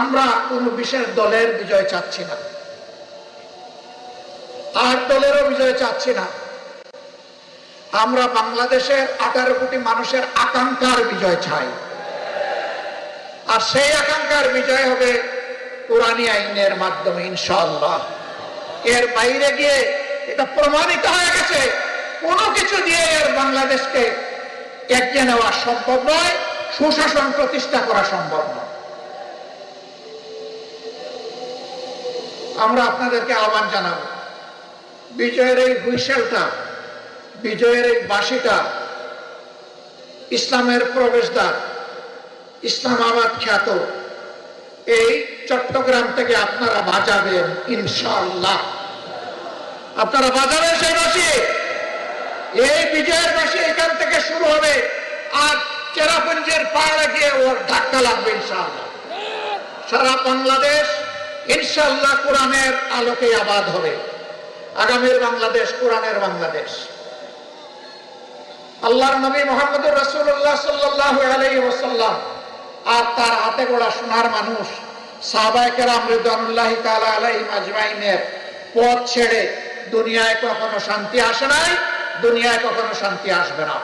আমরা কোন বিশেষ দলের বিজয় চাচ্ছি না, আর দলেরও বিজয় চাচ্ছি না। আমরা বাংলাদেশের 18 কোটি মানুষের আকাঙ্ক্ষার বিজয় চাই, আর সেই আকাঙ্ক্ষার বিজয় হবে কোরআনী আইনের মাধ্যমে ইনশাআল্লাহ। এর বাইরে গিয়ে এটা প্রমাণিত হয়ে গেছে কোনো কিছু দিয়ে এর বাংলাদেশকে এগিয়ে নেওয়া সম্ভব নয়, সুশাসন প্রতিষ্ঠা করা সম্ভব নয়। আমরা আপনাদেরকে আহ্বান জানাবো, বিজয়ের এই হুইসেলটা, বিজয়ের এই বাঁশিটা ইসলামের প্রবেশদ্বার, ইসলামাবাদ খ্যাত এই চট্টগ্রাম থেকে আপনারা বাজাবেন ইনশাআল্লাহ। আপনারা বাজাবেন সেই বাঁশি, এই বিজয়ের বাঁশি এখান থেকে শুরু হবে, আর চেরাপুঞ্জের পাহাড়ে গিয়ে ওর ধাক্কা লাগবে ইনশাআল্লাহ। সারা বাংলাদেশ ইনশাআল্লাহ কোরআনের আলোকে আবাদ হবে। আগামীর বাংলাদেশ কোরআনের বাংলাদেশ। আল্লাহর নবী মুহাম্মদুর রাসূলুল্লাহ সাল্লাল্লাহু আলাইহি ওয়াসাল্লাম আর তার হাতে গড়া সোনার মানুষ সাহাবায়ে কেরাম রিদওয়ানুল্লাহি তাআলা আলাইহিম আজমাইনের পথ ছেড়ে দুনিয়ায় কখনো শান্তি আসে নাই, দুনিয়ায় কখনো শান্তি আসবে না।